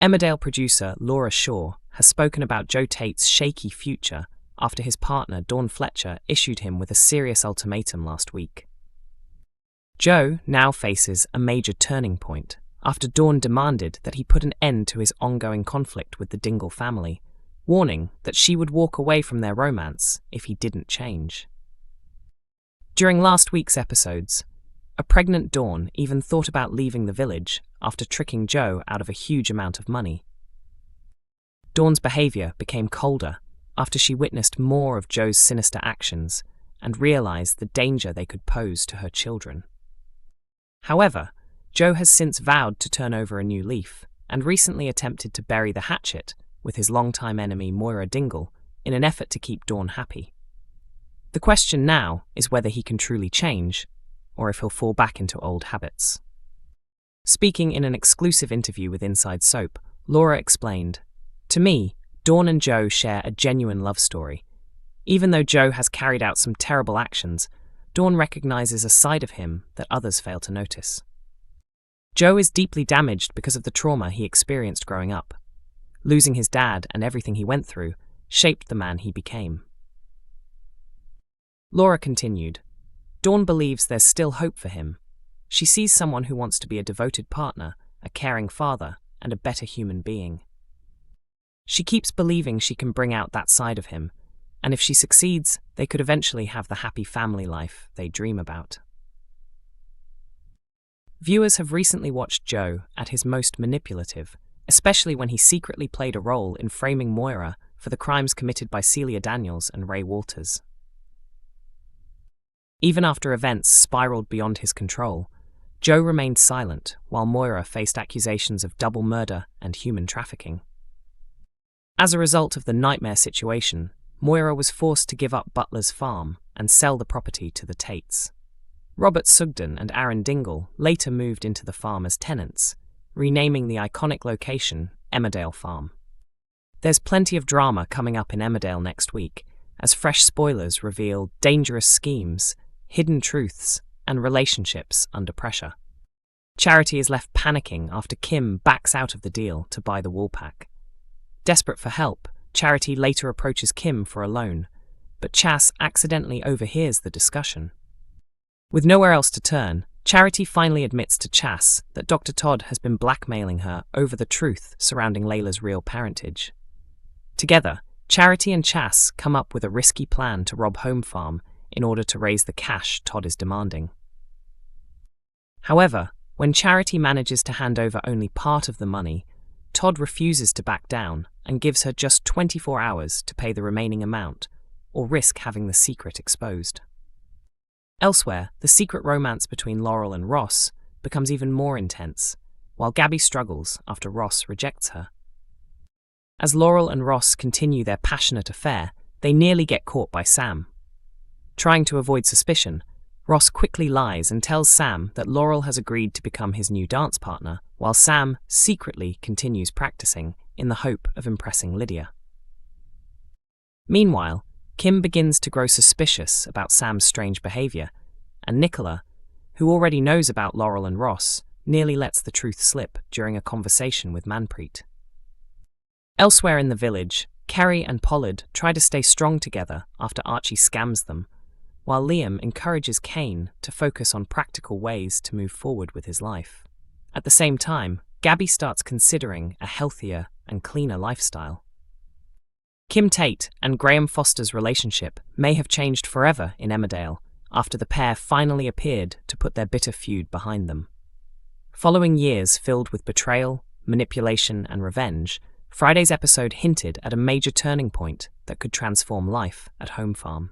Emmerdale producer Laura Shaw has spoken about Joe Tate's shaky future after his partner Dawn Fletcher issued him with a serious ultimatum last week. Joe now faces a major turning point after Dawn demanded that he put an end to his ongoing conflict with the Dingle family, warning that she would walk away from their romance if he didn't change. During last week's episodes, a pregnant Dawn even thought about leaving the village after tricking Joe out of a huge amount of money. Dawn's behaviour became colder after she witnessed more of Joe's sinister actions and realised the danger they could pose to her children. However, Joe has since vowed to turn over a new leaf and recently attempted to bury the hatchet with his longtime enemy Moira Dingle in an effort to keep Dawn happy. The question now is whether he can truly change, or if he'll fall back into old habits. Speaking in an exclusive interview with Inside Soap, Laura explained, "To me, Dawn and Joe share a genuine love story. Even though Joe has carried out some terrible actions, Dawn recognises a side of him that others fail to notice. Joe is deeply damaged because of the trauma he experienced growing up. Losing his dad and everything he went through shaped the man he became." Laura continued, "Dawn believes there's still hope for him. She sees someone who wants to be a devoted partner, a caring father, and a better human being. She keeps believing she can bring out that side of him, and if she succeeds, they could eventually have the happy family life they dream about." Viewers have recently watched Joe at his most manipulative, especially when he secretly played a role in framing Moira for the crimes committed by Celia Daniels and Ray Walters. Even after events spiraled beyond his control, Joe remained silent while Moira faced accusations of double murder and human trafficking. As a result of the nightmare situation, Moira was forced to give up Butlers Farm and sell the property to the Tates. Robert Sugden and Aaron Dingle later moved into the farm as tenants, renaming the iconic location Emmerdale Farm. There's plenty of drama coming up in Emmerdale next week, as fresh spoilers reveal dangerous schemes, hidden truths, and relationships under pressure. Charity is left panicking after Kim backs out of the deal to buy the Woolpack. Desperate for help, Charity later approaches Kim for a loan, but Chas accidentally overhears the discussion. With nowhere else to turn, Charity finally admits to Chas that Dr. Todd has been blackmailing her over the truth surrounding Layla's real parentage. Together, Charity and Chas come up with a risky plan to rob Home Farm in order to raise the cash Todd is demanding. However, when Charity manages to hand over only part of the money, Todd refuses to back down and gives her just 24 hours to pay the remaining amount, or risk having the secret exposed. Elsewhere, the secret romance between Laurel and Ross becomes even more intense, while Gabby struggles after Ross rejects her. As Laurel and Ross continue their passionate affair, they nearly get caught by Sam. Trying to avoid suspicion, Ross quickly lies and tells Sam that Laurel has agreed to become his new dance partner, while Sam secretly continues practicing in the hope of impressing Lydia. Meanwhile, Kim begins to grow suspicious about Sam's strange behaviour, and Nicola, who already knows about Laurel and Ross, nearly lets the truth slip during a conversation with Manpreet. Elsewhere in the village, Kerry and Pollard try to stay strong together after Archie scams them, while Liam encourages Kane to focus on practical ways to move forward with his life. At the same time, Gabby starts considering a healthier and cleaner lifestyle. Kim Tate and Graham Foster's relationship may have changed forever in Emmerdale after the pair finally appeared to put their bitter feud behind them. Following years filled with betrayal, manipulation, and revenge, Friday's episode hinted at a major turning point that could transform life at Home Farm.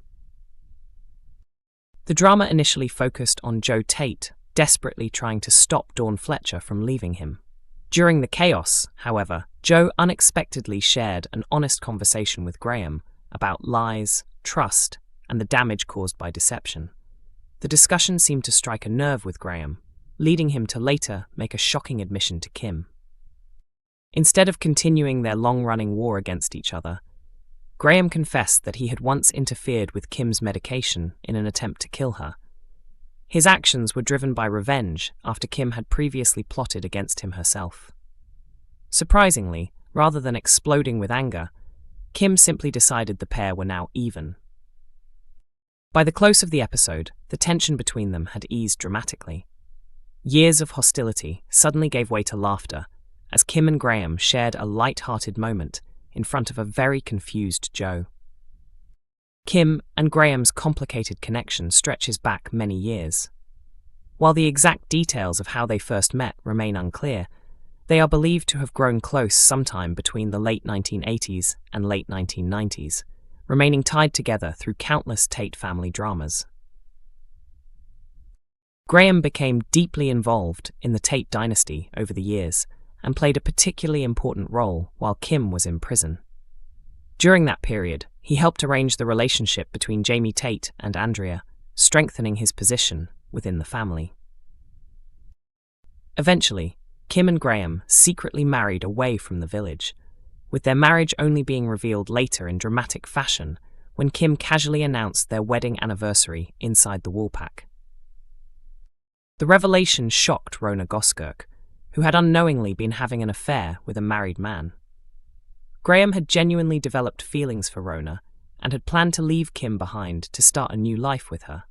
The drama initially focused on Joe Tate desperately trying to stop Dawn Fletcher from leaving him. During the chaos, however, Joe unexpectedly shared an honest conversation with Graham about lies, trust, and the damage caused by deception. The discussion seemed to strike a nerve with Graham, leading him to later make a shocking admission to Kim. Instead of continuing their long-running war against each other, Graham confessed that he had once interfered with Kim's medication in an attempt to kill her. His actions were driven by revenge after Kim had previously plotted against him herself. Surprisingly, rather than exploding with anger, Kim simply decided the pair were now even. By the close of the episode, the tension between them had eased dramatically. Years of hostility suddenly gave way to laughter as Kim and Graham shared a light-hearted moment in front of a very confused Joe. Kim and Graham's complicated connection stretches back many years. While the exact details of how they first met remain unclear, they are believed to have grown close sometime between the late 1980s and late 1990s, remaining tied together through countless Tate family dramas. Graham became deeply involved in the Tate dynasty over the years and played a particularly important role while Kim was in prison. During that period, he helped arrange the relationship between Jamie Tate and Andrea, strengthening his position within the family. Eventually, Kim and Graham secretly married away from the village, with their marriage only being revealed later in dramatic fashion when Kim casually announced their wedding anniversary inside the Woolpack. The revelation shocked Rona Goskirk, who had unknowingly been having an affair with a married man. Graham had genuinely developed feelings for Rona and had planned to leave Kim behind to start a new life with her.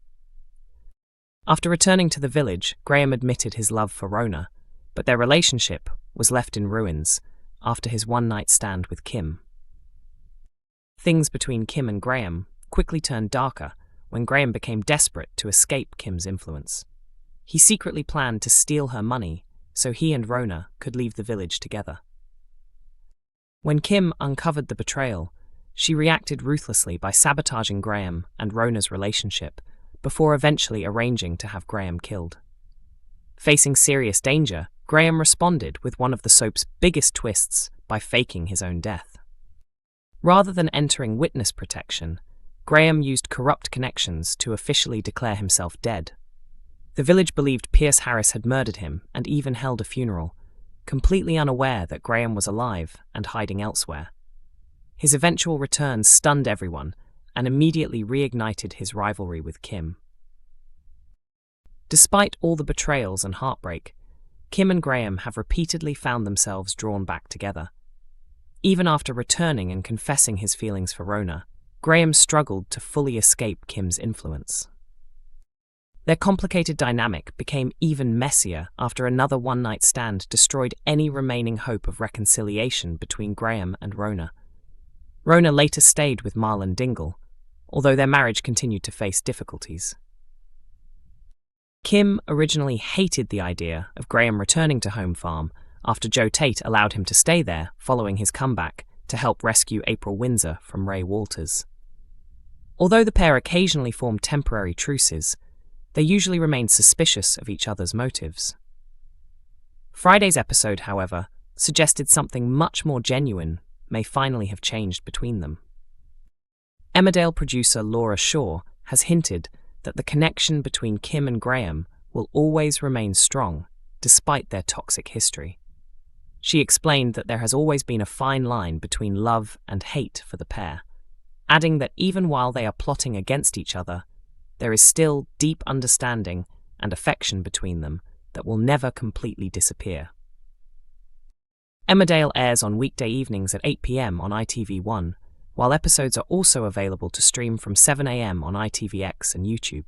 After returning to the village, Graham admitted his love for Rona, but their relationship was left in ruins after his one-night stand with Kim. Things between Kim and Graham quickly turned darker when Graham became desperate to escape Kim's influence. He secretly planned to steal her money so he and Rona could leave the village together. When Kim uncovered the betrayal, she reacted ruthlessly by sabotaging Graham and Rona's relationship before eventually arranging to have Graham killed. Facing serious danger, Graham responded with one of the soap's biggest twists by faking his own death. Rather than entering witness protection, Graham used corrupt connections to officially declare himself dead. The village believed Pierce Harris had murdered him and even held a funeral, completely unaware that Graham was alive and hiding elsewhere. His eventual return stunned everyone and immediately reignited his rivalry with Kim. Despite all the betrayals and heartbreak, Kim and Graham have repeatedly found themselves drawn back together. Even after returning and confessing his feelings for Rona, Graham struggled to fully escape Kim's influence. Their complicated dynamic became even messier after another one-night stand destroyed any remaining hope of reconciliation between Graham and Rona. Rona later stayed with Moira Dingle, although their marriage continued to face difficulties. Kim originally hated the idea of Graham returning to Home Farm after Joe Tate allowed him to stay there following his comeback to help rescue April Windsor from Ray Walters. Although the pair occasionally formed temporary truces, they usually remained suspicious of each other's motives. Friday's episode, however, suggested something much more genuine may finally have changed between them. Emmerdale producer Laura Shaw has hinted that the connection between Kim and Graham will always remain strong, despite their toxic history. She explained that there has always been a fine line between love and hate for the pair, adding that even while they are plotting against each other, there is still deep understanding and affection between them that will never completely disappear. Emmerdale airs on weekday evenings at 8 p.m. on ITV1, while episodes are also available to stream from 7 a.m. on ITVX and YouTube.